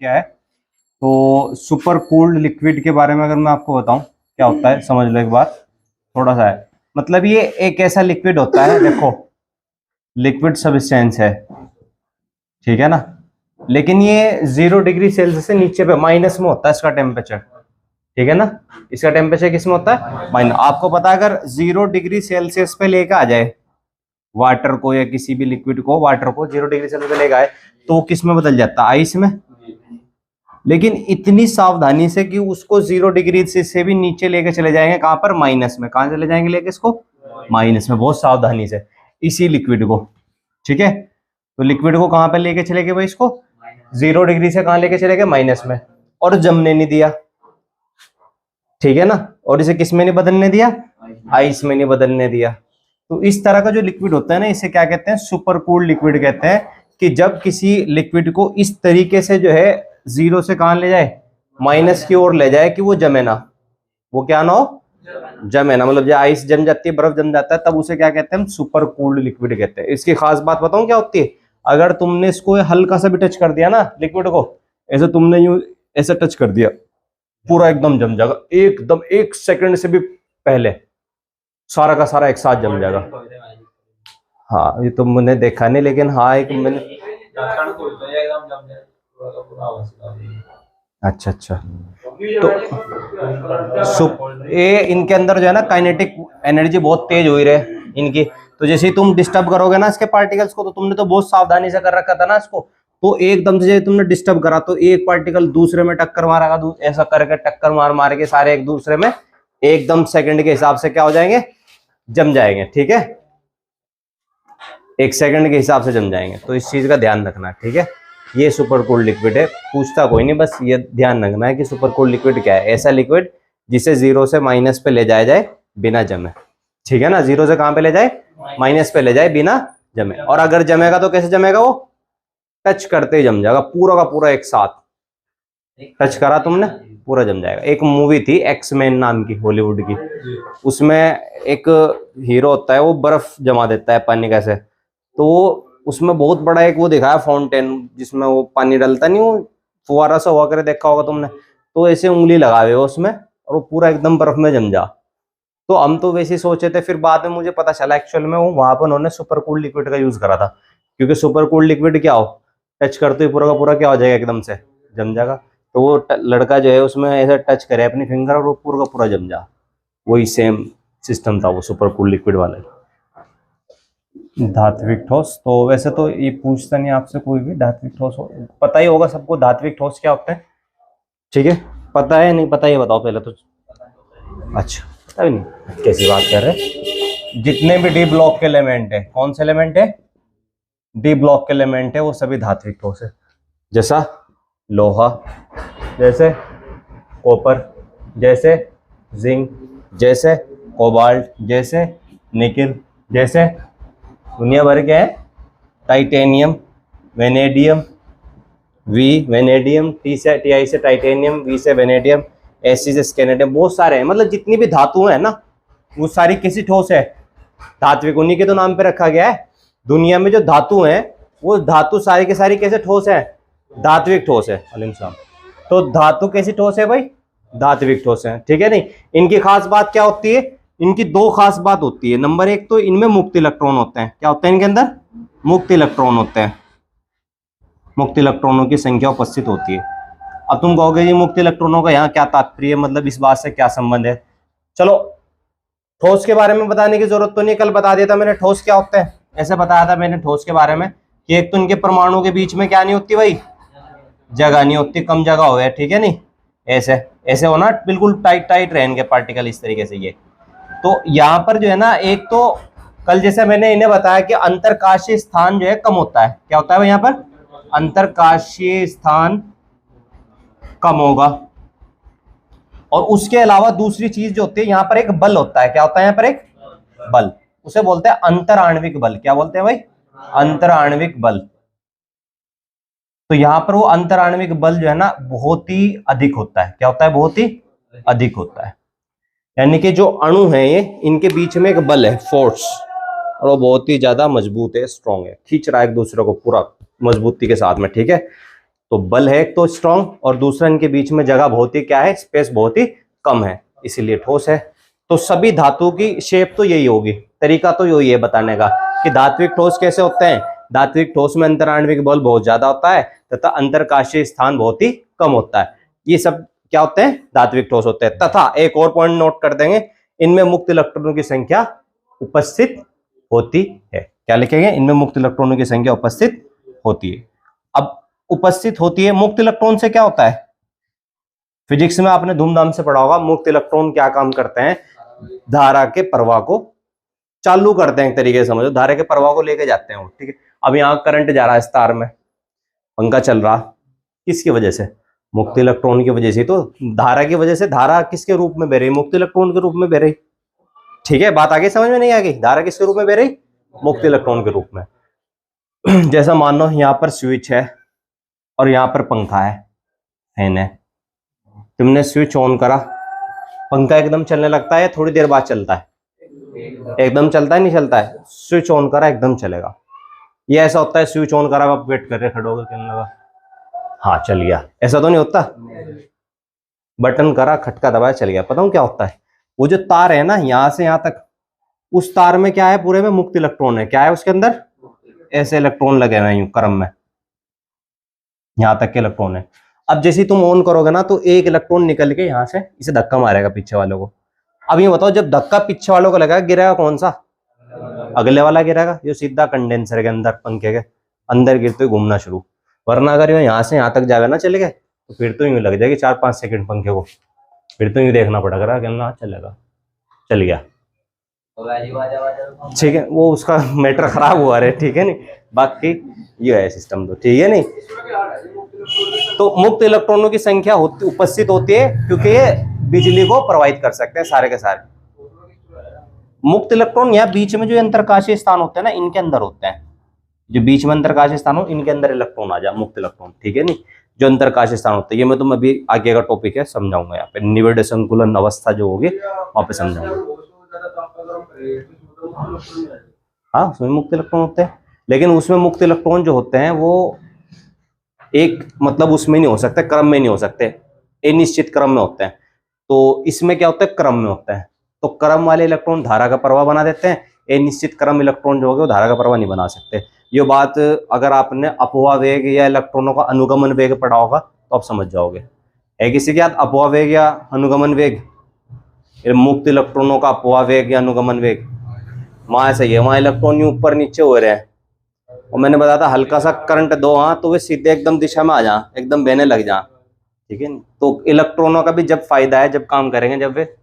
क्या है। तो सुपर कूल्ड लिक्विड के बारे में अगर मैं आपको बताऊं क्या होता है, समझ लो एक बार, थोड़ा सा है। मतलब ये एक ऐसा लिक्विड होता है, देखो लिक्विड सब्सटेंस है, ठीक है ना, लेकिन ये 0 डिग्री सेल्सियस से नीचे पे माइनस में होता है इसका टेम्परेचर, ठीक है ना। इसका टेम्परेचर किस में होता है, माइनस। आपको पता है अगर 0 डिग्री सेल्सियस पे लेकर आ जाए वाटर को या किसी भी लिक्विड को, वाटर को 0 डिग्री सेल्सियस पे लेकर आए तो वो किस में बदल जाता है, आइस में। लेकिन इतनी सावधानी से कि उसको 0 डिग्री से भी नीचे लेके चले जाएंगे, कहां पर, माइनस में। कहां चले जाएंगे लेके इसको, माइनस में, बहुत सावधानी से इसी लिक्विड को, ठीक है। तो लिक्विड को कहां पे लेके चले गए भाई, इसको 0 डिग्री से कहां लेके चले गए, माइनस में, और जमने नहीं दिया, ठीक है ना। और इसे किस में नहीं बदलने दिया, आइस में नहीं बदलने दिया। तो इस तरह का जो लिक्विड होता है ना, इसे क्या कहते हैं, सुपर कूल्ड लिक्विड कहते हैं। कि जब किसी लिक्विड को इस तरीके से जो है जीरो से कहां ले जाए, माइनस की ओर ले जाए, कि वो जमे ना, वो क्या ना हो, जमे ना। मतलब जब आइस जम जाती है, बर्फ जम जाता है, तब उसे क्या कहते हैं, हम सुपर कूल्ड लिक्विड कहते हैं। इसकी खास बात बताऊं क्या होती है, अगर तुमने इसको हल्का सा भी टच कर दिया ना लिक्विड को, ऐसे तुमने यूं ऐसे टच कर दिया, पूरा एकदम जम जाएगा, एकदम 1 सेकंड से भी पहले सारा का सारा एक साथ जम जाएगा। हाँ, ये तो मैंने देखा नहीं, लेकिन हाँ एक मैंने, अच्छा अच्छा। तो ये इनके अंदर जो है ना काइनेटिक एनर्जी बहुत तेज हो रही है इनकी। तो जैसे ही तुम डिस्टर्ब करोगे ना इसके पार्टिकल्स को, तो तुमने तो बहुत सावधानी से कर रखा था ना इसको, तो एकदम से तुमने डिस्टर्ब करा तो एक पार्टिकल दूसरे में टक्कर मारेगा, ऐसा करके टक्कर मार मार के सारे एक दूसरे में एकदम सेकंड के हिसाब से क्या हो जाएंगे, जम जाएंगे, ठीक है। 1 सेकंड के हिसाब से जम जाएंगे। तो इस चीज का ध्यान रखना, ठीक है। ये सुपर कूल्ड लिक्विड है, पूछता कोई नहीं, बस ये ध्यान रखना है कि सुपर कूल्ड लिक्विड क्या है, ऐसा लिक्विड जिसे 0 से माइनस पे ले जाया जाए बिना जमे, ठीक है ना। 0 से कहां पे ले जाए, माइनस पे ले जाए बिना जमे। और अगर जमेगा तो कैसे जमेगा, वो टच करते ही जम जाएगा, पूरा का पूरा एक साथ टच करा तुमने पूरा जम जाएगा। एक मूवी थी एक्समैन नाम की, हॉलीवुड की, उसमें एक हीरो होता है, वो बर्फ जमा देता है पानी कैसे, तो उसमें बहुत बड़ा एक वो दिखाया फाउंटेन, जिसमें वो पानी डालता नहीं, वो फुहारा सा हुआ करे, देखा होगा तुमने। तो ऐसे उंगली लगावे हो उसमें और वो पूरा एकदम बर्फ में जम जा। तो हम तो वैसे ही सोचे थे, फिर बाद में मुझे पता चला एक्चुअल में वो वहां पर उन्होंने सुपर कूल्ड लिक्विड का यूज करा था। क्योंकि सुपर कूल्ड लिक्विड क्या हो, टच करते ही पूरा का पूरा क्या हो जाएगा, एकदम से जम जाएगा। तो वो लड़का जो है उसमें ऐसा टच करे अपनी फिंगर और वो पूरा का पूरा जम जा। वही सेम सिस्टम था वो सुपर कूल्ड लिक्विड वाला। धात्विक ठोस, तो वैसे तो ये पूछता नहीं आपसे कोई भी, धात्विक ठोस पता ही होगा सबको, धात्विक ठोस क्या होते हैं, ठीक है। पता है नहीं पता, ये बताओ पहले तो। अच्छा, पता भी नहीं, कैसी बात कर रहे। जितने भी डी ब्लॉक के एलिमेंट है, कौन से एलिमेंट है, डी ब्लॉक के एलिमेंट है, वो सभी धात्विक ठोस है। जैसा लोहा, जैसे कॉपर, जैसे जिंक, जैसे कोबाल्ट, जैसे निकिल, जैसे दुनिया भर के हैं, titanium, vanadium, V vanadium, T से टीआई से टाइटेनियम, वी से वेनेडियम, एस से स्केनेडियम, बहुत सारे हैं। मतलब जितनी भी धातु है ना, वो सारी किसी ठोस है, धात्विक, उन्हीं के तो नाम पे रखा गया है। दुनिया में जो धातु हैं वो धातु सारी के सारी कैसे ठोस है, धात्विक ठोस है। तो धातु कैसी ठोस है भाई, धात्विक ठोस है, ठीक है। नहीं, इनकी खास बात क्या होती है, इनकी दो खास बात होती है। नंबर एक तो इनमें मुक्त इलेक्ट्रॉन होते हैं। क्या होते हैं इनके अंदर, मुक्त इलेक्ट्रॉन होते हैं, मुक्त इलेक्ट्रॉनों की संख्या उपस्थित होती है। अब तुम कहोगे जी मुक्त इलेक्ट्रॉनों का यहाँ क्या तात्पर्य, मतलब इस बात से क्या संबंध है। चलो, ठोस के बारे में बताने की जरूरत तो नहीं, कल बता दिया था मैंने ठोस क्या होता है। ऐसे बताया था मैंने ठोस के बारे में कि एक तो इनके परमाणु के बीच में क्या नहीं होती भाई, जगह नहीं होती, कम जगह हो, ठीक है। नहीं, ऐसे ऐसे होना, बिल्कुल टाइट टाइट रहे इनके पार्टिकल इस तरीके से। ये तो यहाँ पर जो है ना, एक तो कल जैसे मैंने इन्हें बताया कि अंतरकाशीय स्थान जो है कम होता है। क्या होता है भाई यहाँ पर, अंतरकाशीय स्थान कम होगा। और उसके अलावा दूसरी चीज जो होती है, यहाँ पर एक बल होता है। क्या होता है यहाँ पर, एक बल, उसे बोलते हैं अंतराण्विक बल। क्या बोलते हैं भाई, अंतराण्विक बल। तो यहाँ पर वो अंतराण्विक बल जो है ना बहुत ही अधिक होता है। क्या होता है, बहुत ही अधिक होता है। यानी कि जो अणु है ये, इनके बीच में एक बल है, फोर्स, और वो बहुत ही ज्यादा मजबूत है, स्ट्रॉन्ग है, खींच रहा है एक दूसरे को पूरा मजबूती के साथ में, ठीक है। तो बल है एक तो स्ट्रांग, और दूसरा इनके बीच में जगह बहुत ही क्या है, स्पेस बहुत ही कम है, इसीलिए ठोस है। तो सभी धातु की शेप तो यही होगी, तरीका तो यही है बताने का कि धात्विक ठोस कैसे होते हैं। धात्विक ठोस में अंतराण्विक बल बहुत ज्यादा होता है तथा अंतरकाशीय स्थान बहुत ही कम होता है। ये सब क्या होते हैं, धात्विक ठोस होते हैं। तथा एक और पॉइंट नोट कर देंगे, इनमें मुक्त इलेक्ट्रॉनों की संख्या उपस्थित होती है। क्या लिखेंगे, इनमें मुक्त इलेक्ट्रॉनों की संख्या उपस्थित होती है। अब उपस्थित होती है, मुक्त इलेक्ट्रॉन से क्या होता है, फिजिक्स में आपने धूमधाम से पढ़ा होगा। मुक्त इलेक्ट्रॉन क्या काम करते हैं, धारा के प्रवाह को चालू करते हैं, एक तरीके से समझो, धारा के प्रवाह को लेके जाते हैं वो, ठीक है। अब यहाँ करंट जा रहा है इस तार में, पंखा चल रहा, किसकी वजह से, मुक्त इलेक्ट्रॉन की वजह से। तो धारा की वजह से धारा किसके रूप में बह रही, मुक्त इलेक्ट्रॉन के रूप में बह रही, ठीक है। बात आगे समझ में नहीं आ गई, धारा किसके रूप में बह रही, मुक्त इलेक्ट्रॉन के रूप में। जैसा मान लो यहाँ पर स्विच है और यहाँ पर पंखा है, फैन है, तुमने स्विच ऑन करा, पंखा एकदम चलने लगता है, थोड़ी देर बाद चलता है, एकदम चलता है, नहीं चलता है, स्विच ऑन करा एकदम चलेगा। ये ऐसा होता है, स्विच ऑन करा, आप वेट कर रहे, खड़े होकर चलने लगा, हाँ चल गया, ऐसा तो नहीं होता। बटन करा, खटका दबाया, चल गया। पता हूँ क्या होता है, वो जो तार है ना यहाँ से यहाँ तक, उस तार में क्या है, पूरे में मुक्त इलेक्ट्रॉन है। क्या है उसके अंदर, ऐसे इलेक्ट्रॉन लगे हुए हैं क्रम में, यहाँ तक के इलेक्ट्रॉन है। अब जैसे तुम ऑन करोगे ना, तो एक इलेक्ट्रॉन निकल के यहाँ से इसे धक्का मारेगा पीछे वालों को। अब ये बताओ, जब धक्का पीछे वालों को लगेगा, गिरेगा कौन सा, अगले वाला गिरेगा, ये सीधा कंडेंसर के अंदर, पंखे के अंदर गिरते हुए घूमना शुरू। वरना अगर ये यहाँ से यहाँ तक जाएगा ना, चले गए, तो फिर तो यूं लग जाएगी 4-5 सेकंड पंखे को, फिर तो यूं देखना पड़ेगा, कहना चलेगा, चल गया, ठीक है। वो उसका मैटर खराब हुआ रहे, ठीक है नहीं, बाकी ये है सिस्टम, तो ठीक है नहीं। तो मुक्त इलेक्ट्रॉनों की संख्या उपस्थित होती है क्योंकि ये बिजली को प्रवाहित कर सकते हैं सारे के सारे। मुक्त इलेक्ट्रॉन यहाँ बीच में जो अंतरकाशीय स्थान होते हैं ना, इनके अंदर होते हैं, जो बीच में अंतरकाशीय स्थान हो, इनके अंदर इलेक्ट्रॉन आ जाए, मुक्त इलेक्ट्रॉन, ठीक है नहीं। जो अंतरकाशीय स्थान होते हैं, ये मैं तुम अभी आगे का टॉपिक है समझाऊंगा, यहाँ पे निविड़ संकुलन अवस्था जो होगी वहां पे समझाऊंगा। हाँ, उसमें मुक्त इलेक्ट्रॉन होते हैं, लेकिन उसमें मुक्त इलेक्ट्रॉन जो होते हैं वो एक मतलब उसमें नहीं हो सकते, क्रम में नहीं हो सकते, अनिश्चित क्रम में होते हैं। तो इसमें क्या होता है, क्रम में होता है। तो क्रम वाले इलेक्ट्रॉन धारा का प्रवाह बना देते हैं, अनिश्चित क्रम इलेक्ट्रॉन जो होगा वो धारा का प्रवाह नहीं बना सकते। ये बात अगर आपने अपवाह वेग या इलेक्ट्रॉनों का अनुगमन वेग पढ़ा होगा तो आप समझ जाओगे। है किसी के याद अपवाह वेग या अनुगमन वेग, मुक्त इलेक्ट्रॉनों का अपवाह वेग या अनुगमन वेग, वहां सही है, वहां इलेक्ट्रॉन ऊपर नीचे हो रहे हैं, और मैंने बताया था हल्का सा करंट दो, हाँ तो वे सीधे एकदम दिशा में आ जा, एकदम बहने लग जा, ठीक है। तो इलेक्ट्रॉनों का भी जब फायदा है, जब काम करेंगे, जब वे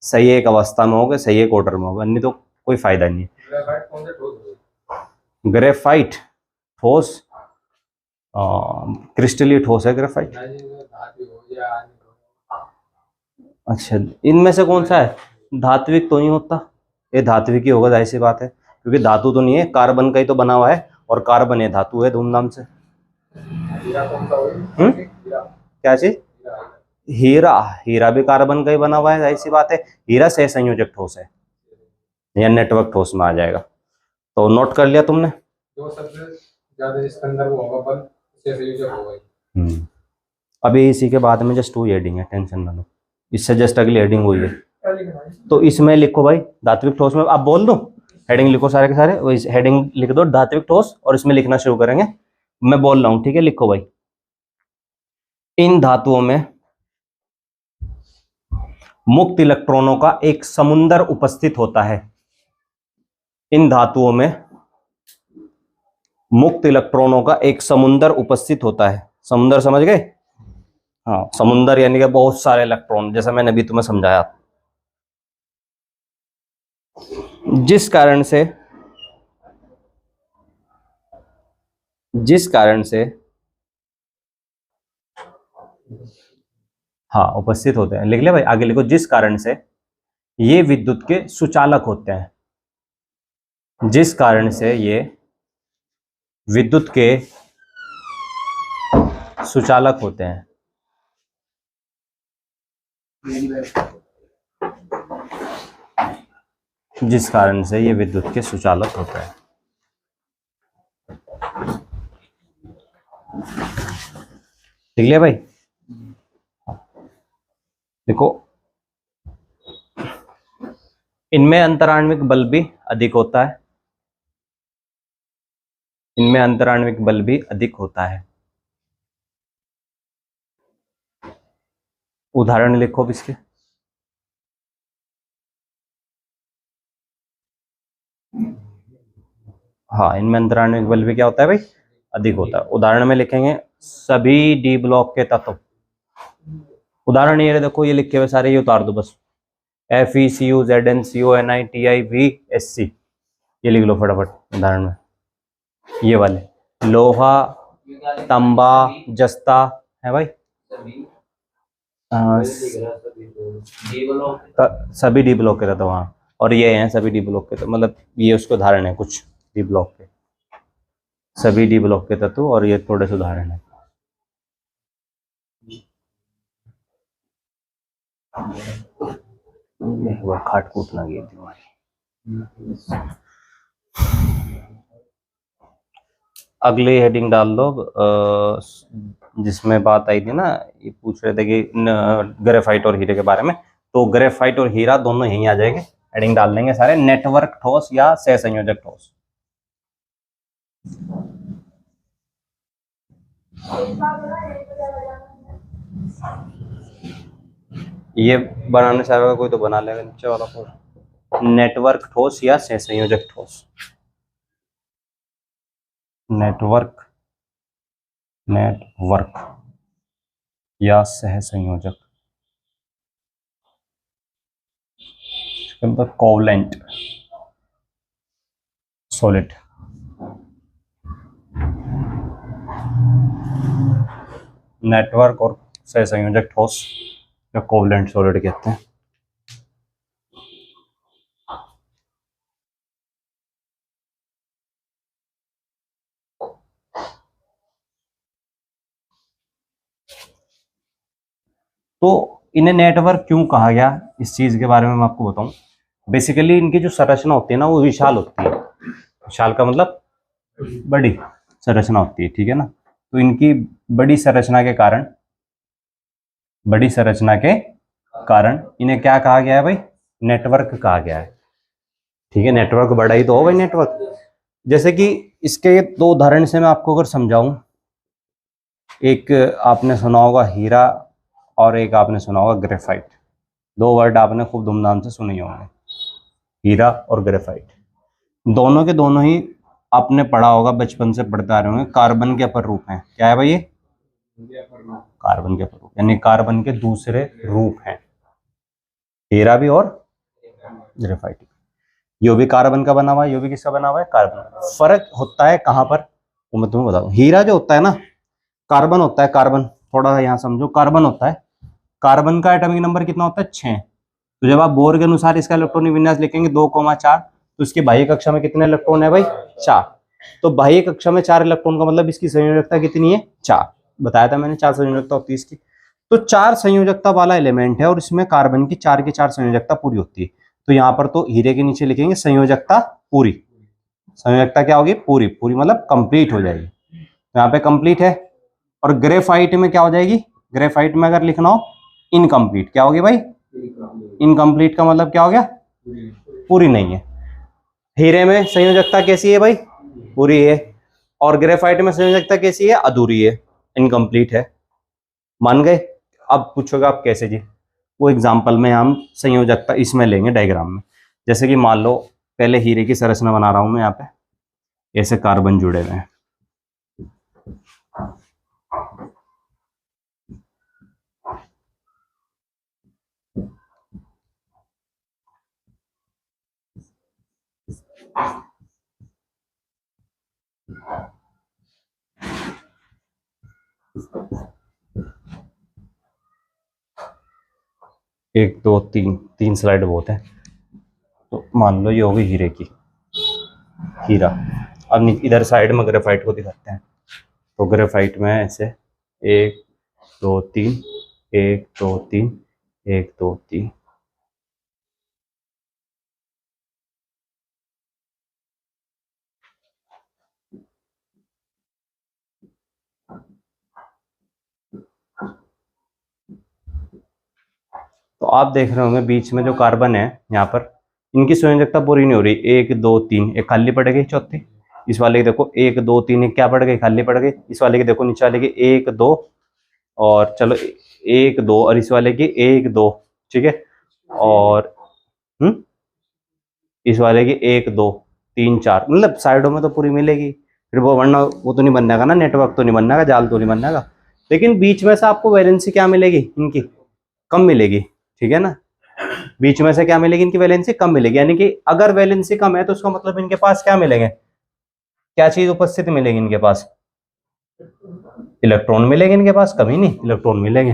सही एक अवस्था में होगा, सही एक ऑर्डर में होगा, नहीं तो कोई फायदा नहीं है। ग्रेफाइट ठोस, क्रिस्टलीय ठोस है ग्रेफाइट। अच्छा, इनमें से कौन सा है, धात्विक तो नहीं होता, ये धात्विक ही होगा, जाहिर सी बात है, क्योंकि धातु तो नहीं है, कार्बन का ही तो बना हुआ है, और कार्बन है धातु है धूमधाम से। क्या चीज, हीरा, हीरा भी कार्बन का ही बना हुआ है, जाहिर सी बात है। हीरा सह संयोजक ठोस है या नेटवर्क ठोस में आ जाएगा। तो नोट कर लिया तुमने, जो सबसे ज्यादा इसके अंदर वो होगा बल, सह संयोजक होगा। अभी इसी के बाद में जस्ट 2 हेडिंग है, टेंशन ना लो, इससे जस्ट अगली हेडिंग हुई है। तो इसमें लिखो भाई धात्विक ठोस में, आप बोल दो हेडिंग लिखो सारे के सारे, वही हेडिंग लिख दो धात्विक ठोस, और इसमें लिखना शुरू करेंगे, मैं बोल रहा हूं, ठीक है। लिखो भाई, इन धातुओं में मुक्त इलेक्ट्रॉनों का एक समुंदर उपस्थित होता है। इन धातुओं में मुक्त इलेक्ट्रॉनों का एक समुंदर उपस्थित होता है। समुंदर समझ गए, हाँ, समुंदर यानी कि बहुत सारे इलेक्ट्रॉन, जैसा मैंने अभी तुम्हें समझाया। जिस कारण से हाँ उपस्थित होते हैं, लिख ले भाई, आगे लिखो, जिस कारण से ये विद्युत के सुचालक होते हैं, जिस कारण से ये विद्युत के सुचालक होते हैं। जिस कारण से ये विद्युत के सुचालक होते हैं। लिख लिया भाई। देखो, इनमें अंतराण्विक बल भी अधिक होता है, इनमें अंतराण्विक बल भी अधिक होता है। उदाहरण लिखो अब इसके। हाँ, इनमें अंतराण्विक बल भी क्या होता है भाई, अधिक होता है। उदाहरण में लिखेंगे सभी डी ब्लॉक के तत्व। उदाहरण ये देखो, ये लिखे हुए सारे, ये उतार दो बस। FeCu, Zn, CuNi, Ti, V, Sc, ये लिख लो फटाफट उदाहरण में। ये वाले लोहा, तांबा, जस्ता है भाई, सभी डी ब्लॉक के तत्व वहाँ, और ये हैं सभी डी ब्लॉक के तत्व, मतलब ये उसके उदाहरण है कुछ डी ब्लॉक के, सभी डी ब्लॉक के तत्व, और ये थोड़े से उदाहरण है। खाट कूट लगी थी हमारी। अगली हेडिंग डाल दो, जिसमें बात आई थी ना, ये पूछ रहे थे कि ग्रेफाइट और हीरे के बारे में, तो ग्रेफाइट और हीरा दोनों यहीं आ जाएंगे। हेडिंग डाल देंगे सारे, नेटवर्क ठोस या सहसंयोजक ठोस। ये बनाने चाहेगा कोई तो बना लेगा नीचे वाला कोड। नेटवर्क ठोस या सहसंयोजक ठोस। नेटवर्क या सहसंयोजक, मतलब कोवलेंट सॉलिड। नेटवर्क और सहसंयोजक ठोस या कोवलेंट सॉलिड कहते हैं। तो इन्हें नेटवर्क क्यों कहा गया, इस चीज के बारे में मैं आपको बताऊं। बेसिकली इनकी जो संरचना होती है ना, वो विशाल होती है। विशाल का मतलब बड़ी संरचना होती है, ठीक है ना। तो इनकी बड़ी संरचना के कारण, बड़ी संरचना के कारण इन्हें क्या कहा गया है भाई, नेटवर्क कहा गया है। ठीक है, नेटवर्क बड़ा ही तो हो भाई नेटवर्क। जैसे कि इसके दो उदाहरण से मैं आपको अगर समझाऊं, एक आपने सुना होगा हीरा, और एक आपने सुना होगा ग्रेफाइट। दो वर्ड आपने खूब धूमधाम से सुने होंगे, हीरा और ग्रेफाइट। दोनों के दोनों ही आपने पढ़ा होगा, बचपन से पढ़ते आ रहे होंगे, कार्बन के अपर रूप हैं। क्या है भाई ये, कार्बन के अपर रूप, यानी कार्बन के दूसरे रूप हैं, हीरा भी और ग्रेफाइट। यो भी कार्बन का बना हुआ है, यो भी किसका बना हुआ है, कार्बन। फर्क होता है कहां पर, वो मैं तुम्हें बताऊं। हीरा जो होता है ना, कार्बन होता है, कार्बन, थोड़ा सा यहां समझो, कार्बन होता है, कार्बन का एटॉमिक नंबर कितना होता है, 6। तो जब आप बोर के अनुसार इसका इलेक्ट्रॉनिक विन्यास लिखेंगे 2,4, तो इसकी बाह्य कक्षा में कितने इलेक्ट्रॉन है भाई, 4। तो बाह्य कक्षा में 4 इलेक्ट्रॉन का मतलब इसकी संयोजकता कितनी है, 4। बताया था मैंने 4 संयोजकता होती है इसकी। तो 4 संयोजकता वाला एलिमेंट है, और इसमें कार्बन की 4 की 4 संयोजकता पूरी होती है। तो यहाँ पर तो हीरे के नीचे लिखेंगे संयोजकता पूरी। संयोजकता क्या होगी, पूरी, पूरी मतलब कंप्लीट हो जाएगी, तो यहाँ पे कंप्लीट है। और ग्रेफाइट में क्या हो जाएगी, ग्रेफाइट में अगर लिखना हो इनकम्प्लीट, क्या होगी भाई, इनकम्प्लीट का मतलब क्या हो गया, पूरी नहीं है। हीरे में संयोजकता कैसी है भाई, पूरी है। और ग्रेफाइट में संयोजकता कैसी है, अधूरी है, इनकम्प्लीट है। मान गए। अब पूछोगे आप कैसे जी, वो एग्जाम्पल में हम संयोजकता इसमें लेंगे डायग्राम में। जैसे कि मान लो पहले हीरे की संरचना बना रहा हूं मैं, यहाँ पे ऐसे कार्बन जुड़े हुए हैं। एक दो तीन, तीन स्लाइड बहुत है। तो मान लो ये होगी हीरे की, हीरा। अब इधर साइड में ग्रेफाइट को दिखाते हैं। तो ग्रेफाइट में ऐसे 1 2 3, 1 2 3, 1 2 3। तो आप देख रहे होंगे बीच में जो कार्बन है यहाँ पर, इनकी संयोजकता पूरी नहीं हो रही। 1 2 3 एक खाली पड़ गई चौथी। इस वाले की देखो 1 2 3 एक क्या पड़ गई, खाली पड़ गई। इस वाले की देखो नीचे वाले की 1 2 और चलो 1 2 और इस वाले की 1 2, ठीक है। और इस वाले की 1 2 3 4, मतलब साइडों में तो पूरी मिलेगी। फिर वो वरना वो तो नहीं बनने का ना, नेटवर्क तो नहीं बनने का, जाल तो नहीं बनने का। लेकिन बीच में से आपको वैलेंसी क्या मिलेगी, इनकी कम मिलेगी, ठीक है ना। बीच में से क्या मिलेगी, इनकी वैलेंसी कम मिलेगी। यानी कि अगर वैलेंसी कम है तो उसका मतलब इनके पास क्या मिलेंगे, क्या चीज उपस्थित मिलेगी इनके पास, इलेक्ट्रॉन मिलेंगे इनके पास, कमी नहीं, इलेक्ट्रॉन मिलेंगे।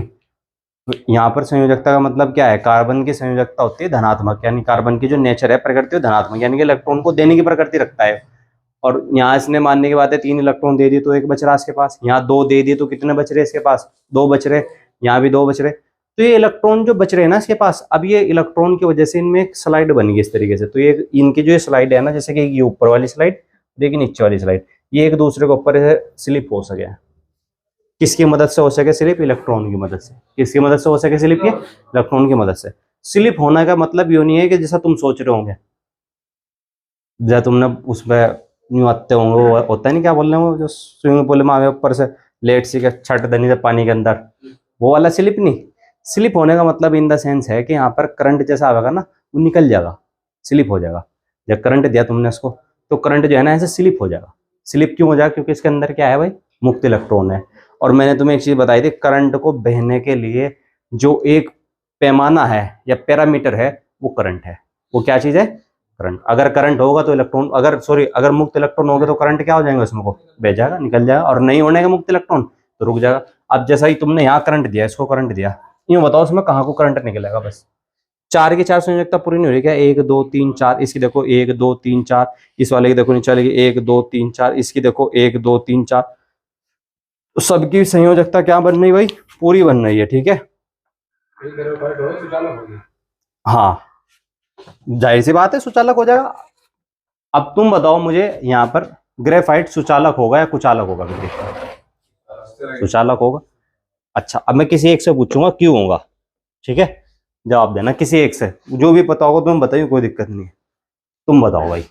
तो यहाँ पर संयोजकता का मतलब क्या है, कार्बन की संयोजकता होती है धनात्मक, यानी कार्बन की जो नेचर है प्रकृति है धनात्मक, यानी कि इलेक्ट्रॉन को देने की प्रकृति रखता है। और यहाँ इसने मानने की बात है 3 इलेक्ट्रॉन दे दिए तो 1 बच रहा इसके पास, यहाँ 2 दे दिए तो कितने बच रहे इसके पास, 2 बच रहे, यहाँ भी 2 बच रहे। तो ये इलेक्ट्रॉन जो बच रहे हैं ना इसके पास, अब ये इलेक्ट्रॉन की वजह से इनमें एक स्लाइड बन गई इस तरीके से। तो ये इनकी जो स्लाइड है ना, जैसे कि ये ऊपर वाली स्लाइड, देखिए नीचे वाली स्लाइड, ये एक दूसरे के ऊपर स्लिप हो सके। किसकी मदद से हो सके स्लिप, इलेक्ट्रॉन की मदद से। किसकी मदद से हो सके स्लिप, ये इलेक्ट्रॉन की मदद से। स्लिप होने का मतलब ये नहीं है कि जैसा तुम सोच रहे होंगे, जैसा तुमने उसमें यूं आते होंगे, वो होता है नहीं, क्या बोल रहे हो, जो स्विमिंग पूल में आवे ऊपर से लेट सी के छट दनी से पानी के अंदर, वो वाला स्लिप नहीं। स्लिप होने का मतलब इन द सेंस है कि यहाँ पर करंट जैसा आवेगा ना, वो निकल जाएगा, स्लिप हो जाएगा। जब करंट दिया तुमने उसको, तो करंट जो है ना ऐसे स्लिप हो जाएगा। स्लिप क्यों हो जाएगा, क्योंकि इसके अंदर क्या है भाई, मुक्त इलेक्ट्रॉन है। और मैंने तुम्हें एक चीज बताई थी, करंट को बहने के लिए जो एक पैमाना है या पैरामीटर है, वो करंट है। वो क्या चीज है, करंट। अगर करंट होगा तो इलेक्ट्रॉन, अगर मुक्त इलेक्ट्रॉन होगा तो करंट क्या हो जाएगा उसमें, को बह जाएगा, निकल जाएगा। और नहीं होने का मुक्त इलेक्ट्रॉन तो रुक जाएगा। अब जैसा ही तुमने यहाँ करंट दिया, इसको करंट दिया, यूँ बताओ उसमें कहाँ को करंट निकलेगा, बस 4 की 4 संयोजकता पूरी नहीं हो रही क्या, 1 2 3 4, इसकी देखो 1 2 3 4, इस वाले की देखो नीचे वाले की 1 2 3 4, इसकी देखो 1 2 3 4। तो सबकी संयोजकता क्या बन रही भाई, पूरी बन रही है, ठीक है। हाँ जाहिर सी बात है सुचालक हो जाएगा। अब तुम बताओ मुझे, यहाँ पर ग्रेफाइट सुचालक होगा या कुचालक होगा, सुचालक होगा। अच्छा अब मैं किसी एक से पूछूंगा क्यों होगा, ठीक है, जवाब देना किसी एक से, जो भी पता होगा तुम बताइए, कोई दिक्कत नहीं है। तुम बताओ भाई।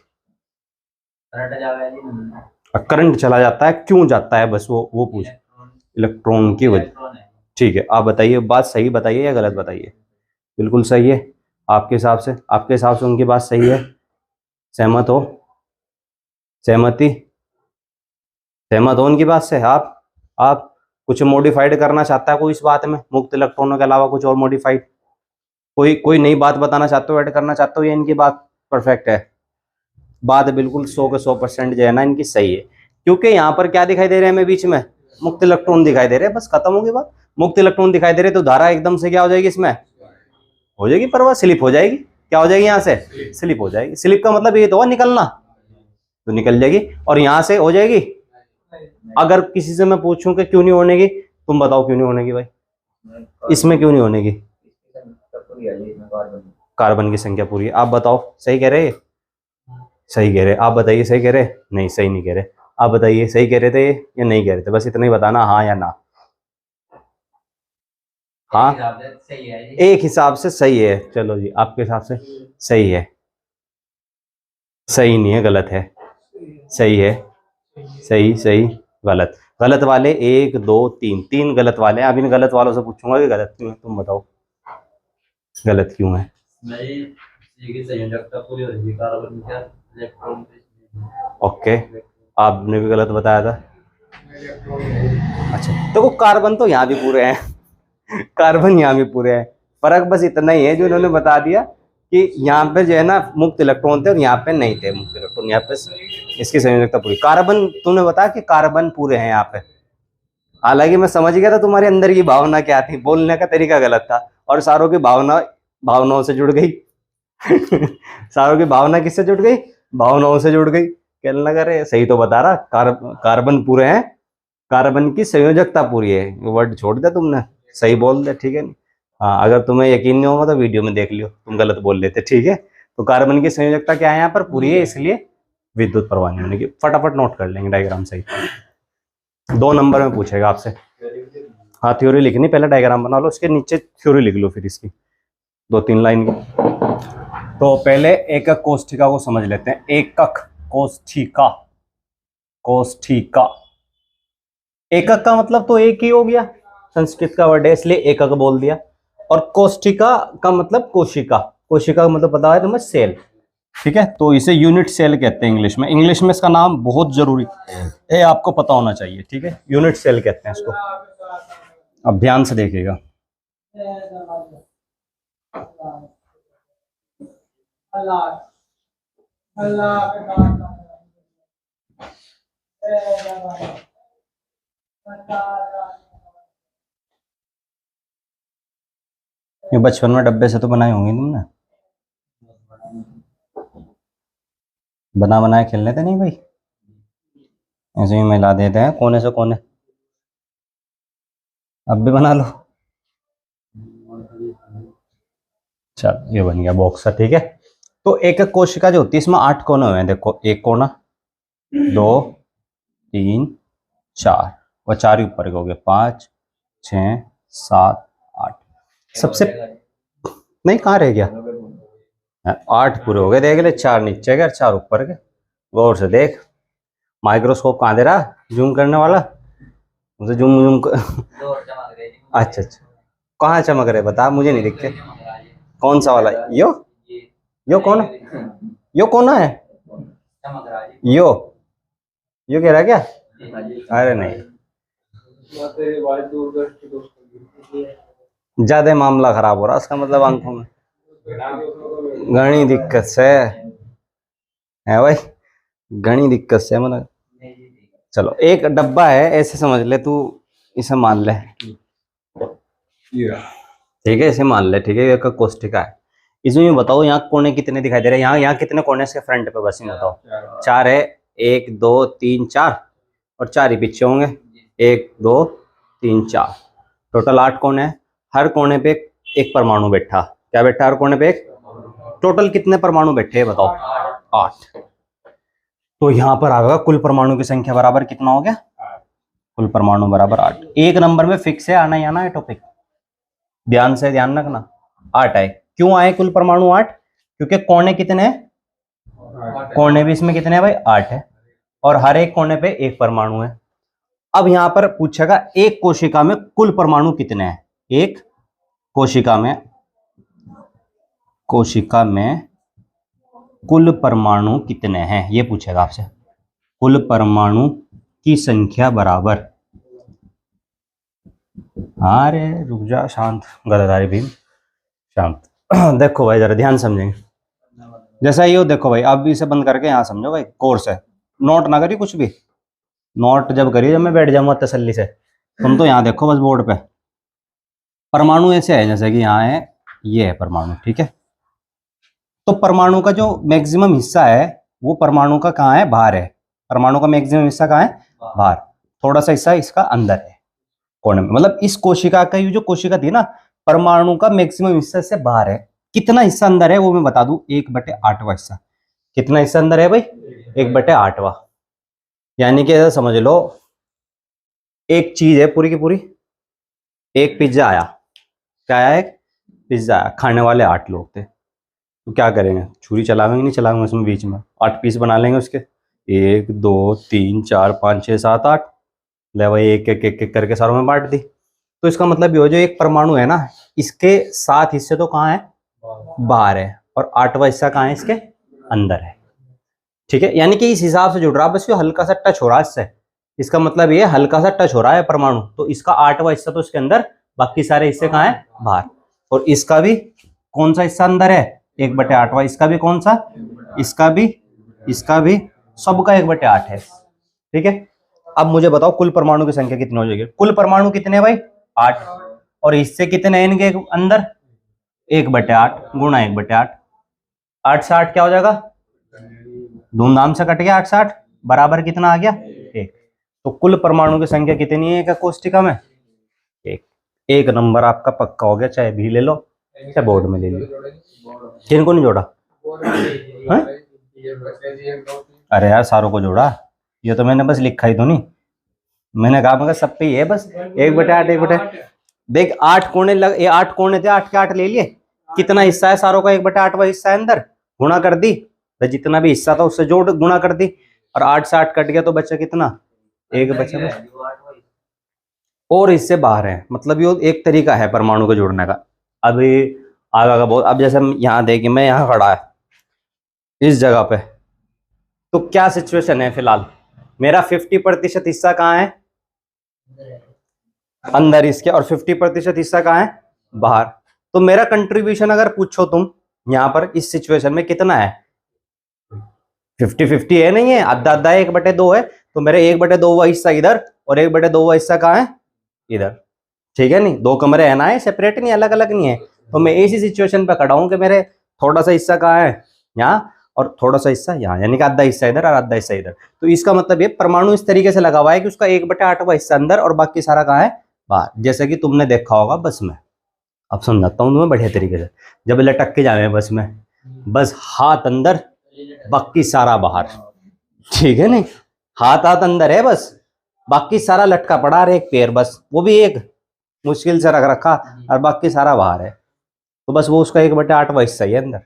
करंट चला जाता है, क्यों जाता है, बस वो पूछ, इलेक्ट्रॉन की वजह, ठीक है। आप बताइए, बात सही बताइए या गलत बताइए। बिल्कुल सही है आपके हिसाब से, आपके हिसाब से उनकी बात सही है। सहमत हो, सहमति, सहमत हो उनकी बात से। आप कुछ मॉडिफाइड करना चाहता है कोई इस बात में, मुक्त इलेक्ट्रॉनों के अलावा कुछ और मॉडिफाइड, कोई नई बात बताना चाहते हो, ऐड करना चाहते हो, या इनकी बात परफेक्ट है। बात बिल्कुल 100 के 100% जो है ना इनकी सही है। क्योंकि यहाँ पर क्या दिखाई दे रहे हैं हमें, बीच में मुक्त इलेक्ट्रॉन दिखाई दे रहे हैं, बस खत्म होगी बात। मुक्त इलेक्ट्रॉन दिखाई दे रहे तो धारा एकदम से क्या हो जाएगी, इसमें हो जाएगी प्रवाह, स्लिप हो जाएगी। क्या हो जाएगी, यहाँ से स्लिप हो जाएगी। स्लिप का मतलब ये तो निकलना, तो निकल जाएगी। और यहाँ से हो जाएगी। अगर किसी से मैं पूछूं कि क्यों नहीं होने की, तुम बताओ क्यों नहीं होने की भाई, इसमें क्यों नहीं होने की, कार्बन की संख्या पूरी है। आप बताओ, सही कह रहे, सही कह रहे, आप बताइए सही कह रहे, नहीं सही नहीं कह रहे, आप बताइए सही कह रहे थे या नहीं कह रहे थे, बस इतना ही बताना, हाँ या ना। हाँ एक हिसाब से सही है, चलो जी आपके हिसाब से सही है, सही नहीं है, गलत है, सही है, सही सही गलत, गलत वाले 1 2 3, 3 गलत वाले हैं। अब इन गलत वालों से पूछूंगा कि गलत क्यों है, तुम बताओ गलत क्यों है। ओके आपने भी गलत बताया था। अच्छा तो वो कार्बन तो यहाँ भी पूरे हैं कार्बन यहाँ भी पूरे हैं, फर्क बस इतना ही है जो इन्होंने बता दिया कि यहाँ पे जो है ना मुक्त इलेक्ट्रॉन थे और यहाँ पे नहीं थे मुक्त इलेक्ट्रॉन। यहाँ पे इसकी संयोजकता पूरी, कार्बन तुमने बताया कि कार्बन पूरे हैं यहाँ पे। हालांकि मैं समझ गया था तुम्हारे अंदर की भावना क्या थी, बोलने का तरीका गलत था, और सारों की भावनाओं से जुड़ गई सारों की भावना किससे जुड़ गई, भावनाओं से जुड़ गई। कहने लगा अरे सही तो बता रहा, कार्बन पूरे हैं, कार्बन की संयोजकता पूरी है, वर्ड छोड़ दिया तुमने, सही बोल दिया, ठीक है नहीं। हाँ अगर तुम्हें यकीन नहीं होगा तो वीडियो में देख लियो, तुम गलत बोल लेते, ठीक है। तो कार्बन की संयोजकता क्या है यहाँ पर, पूरी है, इसलिए विद्युत प्रवाह नहीं होने की। फटाफट नोट कर लेंगे डायग्राम सही, 2 नंबर में पूछेगा आपसे। हाँ थ्योरी लिखनी, पहले डायग्राम बना लो, उसके नीचे थ्योरी लिख लो फिर इसकी। 2-3 लाइन की। तो पहले एकक कोष्ठिका को समझ लेते हैं। एकक कोष्ठिका, कोष्ठिका, एकक का मतलब तो एक ही हो गया, संस्कृत का वर्ड है इसलिए एकक बोल दिया। और कोष्ठिका का मतलब कोशिका, कोशिका का मतलब पता है तुम्हें, सेल। ठीक है, तो इसे यूनिट सेल कहते हैं इंग्लिश में। इंग्लिश में इसका नाम बहुत जरूरी है, आपको पता होना चाहिए। ठीक है, यूनिट सेल कहते हैं इसको। अब ध्यान से देखिएगा। ये बचपन में डब्बे से तो बनाए होंगे तुमने, बना बनाए खेल लेते नहीं भाई, ऐसे ही मिला देते हैं कोने से कोने। अब भी बना लो। चल ये बन गया बॉक्सर। ठीक है, तो एक एक कोशिका जो होती है इसमें 8 कोने हुए हैं। देखो, एक कोना, 2, 3, 4, और 4 ही ऊपर के हो गए, 5, 6, 7, 8। सबसे नहीं, कहाँ रह गया, 8 पूरे हो गए। देख ले, 4 नीचे के और 4 ऊपर के। गौर से देख, माइक्रोस्कोप कहाँ दे रहा, जूम करने वाला, मुझे जूम जूम अच्छा अच्छा, कहाँ चमक रहे बता, मुझे नहीं दिखते। कौन सा वाला, यो कौन, यो कौन है, यो कह रहा क्या, अरे नहीं, ज्यादा मामला खराब हो रहा उसका, मतलब आंखों में घनी दिक्कत से है भाई, घनी दिक्कत से मतलब। चलो, एक डब्बा है ऐसे समझ ले तू, इसे मान ले, ठीक है, इसे मान ले। ठीक है, एक कोष्ठिका है। इसमें ये बताओ यहाँ कोने कितने दिखाई दे रहे हैं, यहाँ कितने कोने इसके फ्रंट पे, बस ये बताओ। 4 है, 1 2 3 4, और 4 ही पीछे होंगे, 1 2 3 4, टोटल 8 कोने हैं। हर कोने पे एक परमाणु बैठा, क्या बैठा हर कोने पे एक, टोटल कितने परमाणु बैठे हैं बताओ, 8। तो यहाँ पर आएगा कुल परमाणु की संख्या बराबर कितना हो गया, कुल परमाणु बराबर 8। एक नंबर में फिक्स है, आना ही आना है टॉपिक, ध्यान से ध्यान रखना। 8 आए, क्यों आए कुल परमाणु 8, क्योंकि कोने कितने हैं, कोने भी इसमें कितने हैं भाई, 8 है, और हर एक कोने पे एक परमाणु है। अब यहां पर पूछेगा एक कोशिका में कुल परमाणु कितने हैं, एक कोशिका में कुल परमाणु कितने हैं, ये पूछेगा आपसे। कुल परमाणु की संख्या बराबर, अरे रुक जा, शांत गलधारी भीम, शांत। देखो भाई जरा ध्यान समझेंगे, जैसा ये हो, देखो भाई अब इसे बंद करके यहाँ समझो भाई, कोर्स है, नोट ना करिए कुछ भी, नोट जब करिए जब मैं बैठ जाऊंगा तसल्ली से, तुम तो यहाँ देखो बस बोर्ड पे। परमाणु ऐसे है जैसे कि यहाँ है, ये है परमाणु, ठीक है। तो परमाणु का जो मैक्सिमम हिस्सा है वो परमाणु का कहाँ है, बाहर है। परमाणु का मैक्सिमम हिस्सा कहाँ है, बाहर। थोड़ा सा हिस्सा इसका अंदर है कोने में, मतलब इस कोशिका का, ये जो कोशिका थी ना, परमाणु का मैक्सिमम हिस्सा से बाहर है। कितना हिस्सा अंदर है वो मैं बता दूं, 1/8वां हिस्सा। कितना हिस्सा अंदर है भाई, 1/8वां। यानी कि ऐसा समझ लो, एक चीज है पूरी की पूरी, एक पिज्जा आया, क्या आया, एक पिज्जा आया, खाने वाले 8 लोग थे, तो क्या करेंगे, छुरी चलाएंगे नहीं चलाएंगे उसमें, बीच में 8 पीस बना लेंगे उसके, 1 2 3 4 5 6 7 8, ले भाई एक एक एक एक करके सारों में बांट दी। तो इसका मतलब ये हो, जो एक परमाणु है ना, इसके 7 हिस्से तो कहाँ है, बाहर है, और 8वां हिस्सा कहाँ है, इसके अंदर है। ठीक है, यानी कि इस हिसाब से जुड़ रहा, बस ये हल्का सा टच हो रहा है इससे, इसका मतलब ये हल्का सा टच हो रहा है परमाणु, तो इसका 8वां हिस्सा तो इसके अंदर, बाकी सारे हिस्से कहाँ है, बाहर। और इसका भी कौन सा हिस्सा अंदर है, 1/8वां। इसका भी कौन सा, इसका भी सबका 1/8 है। ठीक है, अब मुझे बताओ कुल परमाणु की संख्या कितनी हो जाएगी। कुल परमाणु कितने हैं भाई, 8, और हिस्से कितने हैं इनके अंदर, 1/8 गुणा 1/8, 8 से 8 क्या हो जाएगा, धूमधाम से कट गया, 8 से 8 बराबर कितना आ गया, 1। तो कुल परमाणु की संख्या कितनी है कोष्ठिका में, 1। एक नंबर आपका पक्का हो गया, चाहे भी ले लो चाहे बोर्ड में ले लो। किन को नहीं जोड़ा, अरे यार सारों को जोड़ा, ये तो मैंने बस लिखा ही तो नहीं, मैंने कहा मगर सब पे ही है बस 1/8 1/8। देख 8 कोने लग, ये 8 कोने थे, 8 के 8 ले लिए, कितना हिस्सा है सारों का, 1/8वां हिस्सा है अंदर, गुणा कर दी, तो जितना भी हिस्सा था उससे जोड़ गुणा कर दी, और 8 से 8 कट गया तो बचा कितना, एक बचा बस। और इससे बाहर है, मतलब ये एक तरीका है परमाणु को जोड़ने का। अभी आगे का बहुत, अब जैसे हम यहाँ देखिए, मैं यहाँ खड़ा है इस जगह पे, तो क्या सिचुएशन है फिलहाल, मेरा 50% हिस्सा कहाँ है, अंदर इसके, और 50% हिस्सा कहाँ है, बाहर। तो मेरा कंट्रीब्यूशन अगर पूछो तुम यहाँ पर इस सिचुएशन में कितना है, 50-50 है, नहीं है, आधा आधा 1/2 है, तो मेरे 1/2 हिस्सा इधर और 1/2 हिस्सा कहाँ है, इधर, ठीक है नहीं, दो कमरे है ना, है सेपरेट नहीं, अलग अलग नहीं है। तो मैं ऐसी सिचुएशन पे खड़ा हूं कि मेरे थोड़ा सा हिस्सा कहाँ है, यहाँ, और थोड़ा सा हिस्सा यहाँ, यानी कि आधा हिस्सा इधर और आधा हिस्सा इधर। तो इसका मतलब ये परमाणु इस तरीके से लगा हुआ है कि उसका 1/8वां हिस्सा अंदर और बाकी सारा कहाँ है, बाहर, जैसे कि तुमने देखा होगा बस में। अब समझाता हूँ तुम्हें बढ़िया तरीके से, जब लटक के जाए बस में, बस हाथ अंदर बाकी सारा बाहर, ठीक है नहीं, हाथ अंदर है बस, बाकी सारा लटका पड़ा है, एक पैर बस, वो भी एक मुश्किल से रख रखा, और बाकी सारा बाहर है। तो बस वो उसका 1/8वां हिस्सा ही है अंदर,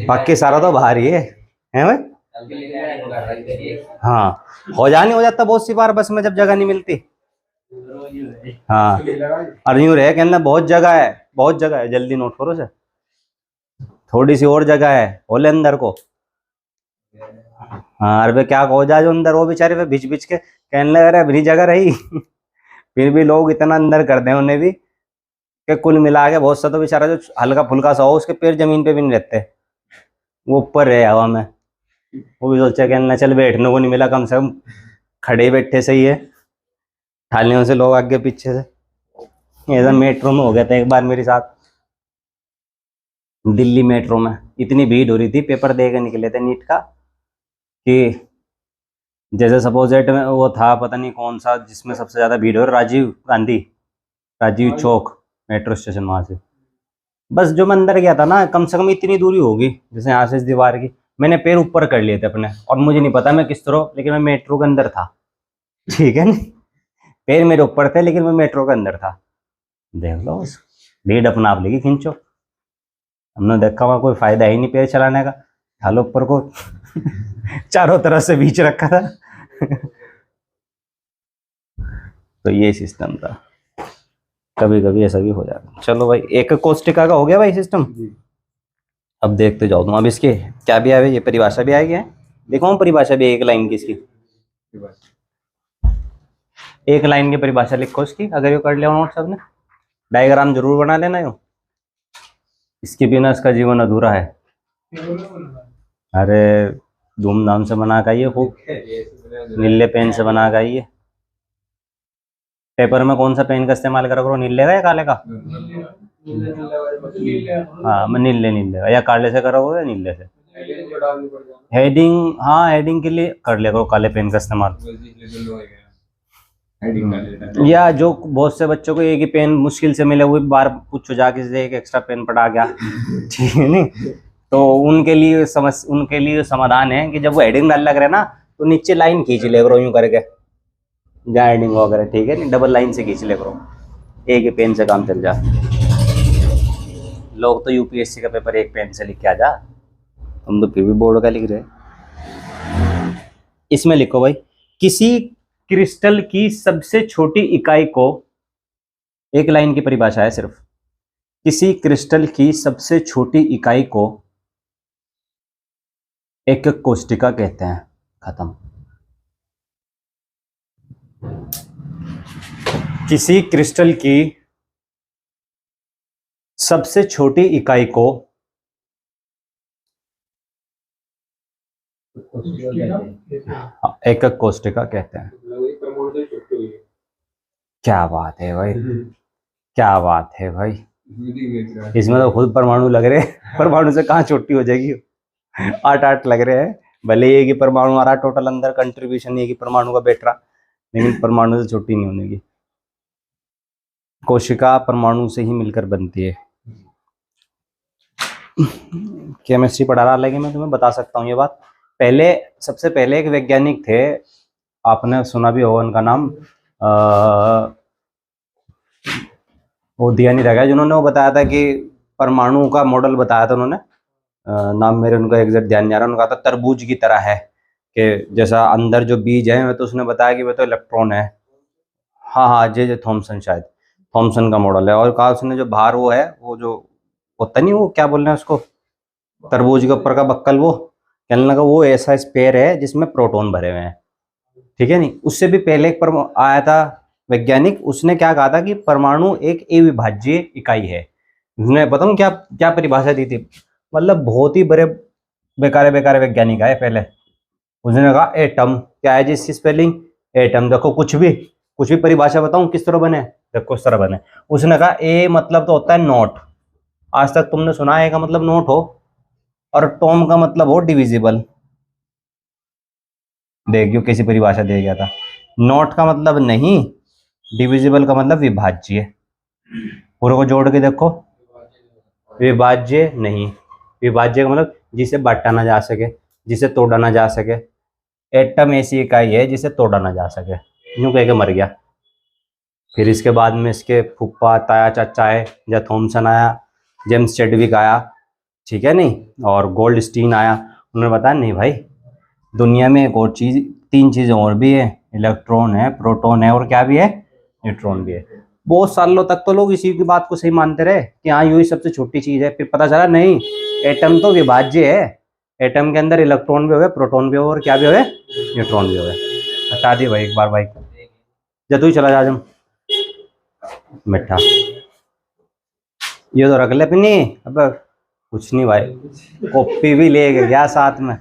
बाकी सारा तो बाहर ही है भाई। हाँ, हो जाता बहुत सी बार बस में जब जगह नहीं मिलती। हाँ, और यूं रहे के अंदर बहुत जगह है, जल्दी नोट करो से, थोड़ी सी और जगह है, होले अंदर को। हाँ, अरे क्या हो जाए जो अंदर, वो बेचारे पे बिच बिच के कहने लग रहा है अपनी जगह रही फिर भी लोग इतना अंदर कर दें उन्हें भी, कि कुल मिला के बहुत सा तो बेचारा जो हल्का फुल्का सा हो, उसके पैर जमीन पे भी नहीं रहते, वो ऊपर रहे हवा में, वो भी सोचा कहना चल बैठने को नहीं मिला, कम से कम खड़े बैठे सही है, ठालियों से लोग आगे पीछे से। ऐसा मेट्रो में हो गया था एक बार मेरे साथ, दिल्ली मेट्रो में इतनी भीड़ हो रही थी, पेपर दे के निकले थे नीट का, कि जैसे सपोजिट में वो था, पता नहीं कौन सा, जिसमें सबसे ज्यादा भीड़ हो, राजीव चौक मेट्रो स्टेशन, वहां से बस जो मैं अंदर गया था ना, कम से कम इतनी दूरी होगी जैसे यहाँ से इस दीवार की, मैंने पैर ऊपर कर लिए थे अपने, और मुझे नहीं पता मैं किस तरह, लेकिन मैं मेट्रो के अंदर था, ठीक है ना, पैर मेरे ऊपर थे लेकिन मैं मेट्रो के अंदर था। देख लो, भीड़ अपना आप लेगी खींचो, हमने देखा हुआ कोई फायदा ही नहीं पैर चलाने का, ढालो ऊपर को चारों तरफ से बीच रखा था तो ये सिस्टम था, कभी कभी ऐसा भी हो जाता। चलो भाई, एक कोष्टिका का हो गया भाई सिस्टम। अब देखते जाओ तुम, अब इसके क्या भी आए, ये परिभाषा भी आएगी, देखो परिभाषा भी एक लाइन की इसकी, एक लाइन की परिभाषा लिखो इसकी, अगर ये कर लिया नोट सबने, डायग्राम जरूर बना लेना यो, इसके बिना इसका जीवन अधूरा है। अरे धूमधाम से बना के आइए, खूब नीले पेन से बना के आइए। पेपर में कौन सा पेन का इस्तेमाल करा करो, नीले का या काले का? हाँ, मैं नीले का, या काले से करोगे या नीले से। हेडिंग, हाँ हेडिंग के लिए कर लिया करो काले पेन का इस्तेमाल, या जो बहुत से बच्चों को एक ही पेन मुश्किल से मिले, वो बार पूछो जाके से एक एक्स्ट्रा पेन पड़ा गया ठीक है नहीं, तो उनके लिए समाधान है कि जब वो हेडिंग डाल लग रहे ना, तो नीचे लाइन खींच ले करो यूं करके, जहाँ हेडिंग वगैरह, ठीक है नहीं, डबल लाइन से खींच ले करो, एक ही पेन से काम चल जा। लोग तो यूपीएससी का पेपर एक पेन से लिख के आ जा, हम तो फिर भी बोर्ड का लिख रहे। इसमें लिखो भाई, किसी क्रिस्टल की सबसे छोटी इकाई को, एक लाइन की परिभाषा है सिर्फ, किसी क्रिस्टल की सबसे छोटी इकाई को एकक कोष्टिका कहते हैं, खत्म। किसी क्रिस्टल की सबसे छोटी इकाई को एकक कोष्टिका कहते हैं। क्या बात है भाई, क्या बात है भाई, इसमें तो खुद परमाणु लग रहे हैं, परमाणु से कहाँ छोटी हो जाएगी, 8 लग रहे हैं, भले एक ही परमाणु आ रहा, टोटल अंदर कंट्रीब्यूशन एक ही परमाणु का बैठ रहा, लेकिन परमाणु से छोटी नहीं होने की। कोशिका परमाणु से ही मिलकर बनती है। केमिस्ट्री पढ़ा रहा, लेकिन मैं तुम्हें बता सकता हूँ ये बात। सबसे पहले एक वैज्ञानिक थे, आपने सुना भी होगा उनका नाम, वो दिया नहीं रहेगा, जिन्होंने वो बताया था कि परमाणु का मॉडल बताया था उन्होंने, नाम मेरे उनका एग्जैक्ट ध्यान नहीं आ रहा, उन्होंने कहा था तरबूज की तरह है कि जैसा अंदर जो बीज है, तो उसने बताया कि वह तो इलेक्ट्रॉन है। हाँ हाँ, जे थॉमसन, शायद थॉमसन का मॉडल है। और कहा उसने जो बाहर वो है, वो जो होता नहीं, वो क्या बोल रहे हैं उसको, तरबूज के ऊपर का बक्कल, वो कहने लगा वो ऐसा स्पेयर है जिसमें प्रोटॉन भरे हुए हैं, ठीक है नहीं। उससे भी पहले एक आया था वैज्ञानिक, उसने क्या कहा था कि परमाणु एक अविभाज्य इकाई है। उसने बताऊं क्या क्या परिभाषा दी थी, मतलब बहुत ही बड़े बेकारे बेकारे वैज्ञानिक आए पहले। उसने कहा एटम क्या है, जिसकी स्पेलिंग एटम, देखो कुछ भी परिभाषा बताऊं किस तरह बने, देखो इस तरह बने। उसने कहा ए मतलब तो होता है नॉट, आज तक तुमने सुना है का मतलब नॉट हो, और टॉम का मतलब हो डिविजिबल, देखियो किसी परिभाषा दे गया था। नॉट का मतलब नहीं, डिविजिबल का मतलब विभाज्य, पूरे को जोड़ के देखो, विभाज्य नहीं, विभाज्य का मतलब जिसे बांटा ना जा सके, जिसे तोड़ा ना जा सके। एटम ऐसी इकाई है जिसे तोड़ा ना जा सके, यूं कह के मर गया। फिर इसके बाद में इसके फूफा ताया चाचा आए, या थॉमसन आया, जेम्स चैडविक आया, ठीक है नहीं, और गोल्ड स्टीन आया। उन्होंने बताया नहीं भाई, दुनिया में एक और चीज़, 3 चीज़ें और भी है, इलेक्ट्रॉन है, प्रोटॉन है, और क्या भी है, न्यूट्रॉन भी है। बहुत सालों तक तो लोग इसी की बात को सही मानते रहे कि हाँ यही सबसे छोटी चीज़ है। फिर पता चला नहीं, एटम तो विभाज्य है, एटम के अंदर इलेक्ट्रॉन भी हो गए, प्रोटॉन भी हो, और क्या भी हो गए, न्यूट्रॉन भी हो गए। हटा दिए भाई एक बार भाई, जब तू ही चला जा जम मिठा, ये तो रख ले अपनी। अब कुछ नहीं भाई, कॉपी भी ले गया साथ में।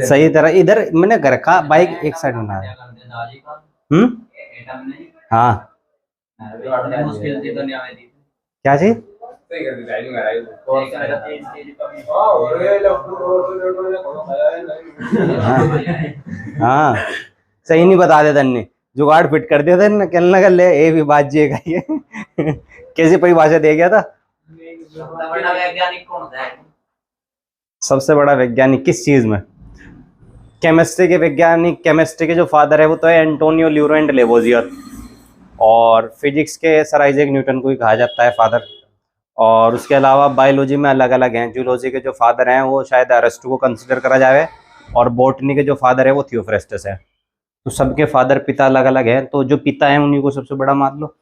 सही तरह इधर मैंने घर का बाइक एक साइड में ना, हाँ क्या चीज, हाँ सही नहीं बता देता ने, जुगाड़ फिट कर दिया था ना, कहने लगा ले ए विभाज्य का ये कैसे परिभाषा दे गया था। सबसे बड़ा वैज्ञानिक किस चीज में, केमिस्ट्री के वैज्ञानिक, केमिस्ट्री के जो फादर है वो तो है एंटोनियो ल्यूरेंट लेवोजियर, और फिजिक्स के सर आइजैक न्यूटन को ही कहा जाता है फादर। और उसके अलावा बायोलॉजी में अलग अलग हैं, जूलॉजी के जो फादर हैं वो शायद अरस्टू को कंसिडर करा जाए, और बॉटनी के जो फादर है वो थियोफ्रेस्टस है। तो सबके फादर पिता अलग अलग हैं, तो जो पिता है उन्हीं को सबसे बड़ा मान लो।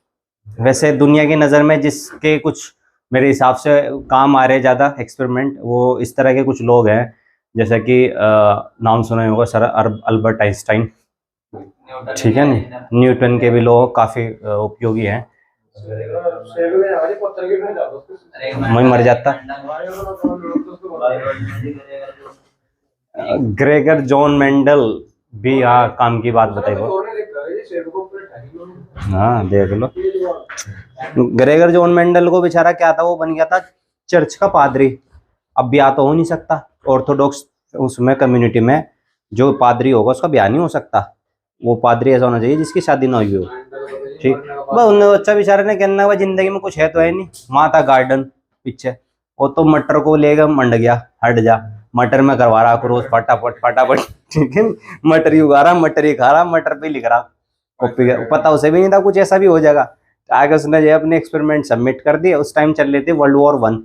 वैसे दुनिया की नज़र में जिसके कुछ मेरे हिसाब से काम आ रहे ज़्यादा एक्सपेरिमेंट, वो इस तरह के कुछ लोग हैं, जैसा कि नाम सुना ही होगा सर अल्बर्ट आइंस्टाइन, ठीक है नहीं, न्यूटन के भी लोग काफ़ी उपयोगी हैं। मैं मर जाता। ग्रेगर जॉन मेंडल भी यहाँ काम की बात बताई वो, हाँ देख लो। ग्रेगर जॉन मेंडल को बेचारा क्या था, वो बन गया था चर्च का पादरी। अब ब्याह तो हो नहीं सकता, ऑर्थोडॉक्स उसमें कम्युनिटी में जो पादरी होगा उसका ब्याह नहीं हो सकता, वो पादरी ऐसा होना चाहिए जिसकी शादी ना हुई हो, ठीक। बस उन बच्चा बेचारे ने कहना हुआ जिंदगी में कुछ है तो है नहीं, वहाँ था गार्डन पीछे, वो तो मटर को लेकर मंड गया, हट जा, मटर में करवा रहा क्रोस फटाफट फटाफट, ठीक है, मटर ही उगा रहा, मटर ही खा रहा, मटर पे लिख रहा, कॉपी पता उसे भी नहीं था कुछ ऐसा भी हो जाएगा। आगे उसने जो अपने एक्सपेरिमेंट सबमिट कर दिए, उस टाइम चल रही थी वर्ल्ड वॉर 1,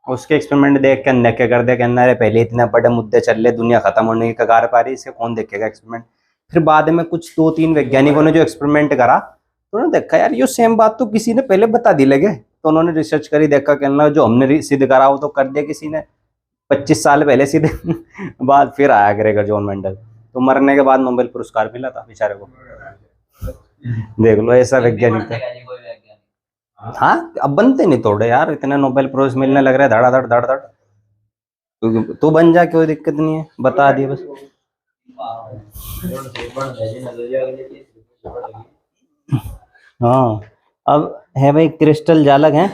उसके एक्सपेरिमेंट देख के अन्य क्या कर दिया, कहना अरे पहले इतने बड़े मुद्दे चल रहे, दुनिया खत्म होने की कगार पा रही, इसे कौन देखेगा एक्सपेरिमेंट। फिर बाद में कुछ 2-3 वैज्ञानिकों ने जो एक्सपेरिमेंट करा, तो उन्होंने देखा यार ये सेम बात तो किसी ने पहले बता दी लगे, तो उन्होंने रिसर्च करी, देखा कहना जो हमने सिद्ध करा वो तो कर दिया किसी ने 25 साल पहले सिद्ध बाद फिर आया ग्रेगर जॉन मेंडल, तो मरने के बाद नोबेल पुरस्कार मिला था बेचारे को, देख लो ऐसा वैज्ञानिक था। हाँ अब बनते नहीं थोड़े यार, इतने नोबेल प्राइज मिलने लग रहे हैं धड़ाधड़ धड़धड़, तू बन जा, कोई दिक्कत नहीं है, बता दिए बस। हाँ अब है भाई क्रिस्टल जालक है,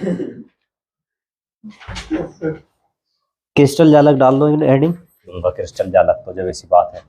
क्रिस्टल जालक डाल दो हेडिंग, क्रिस्टल जालक तो जब ऐसी बात है।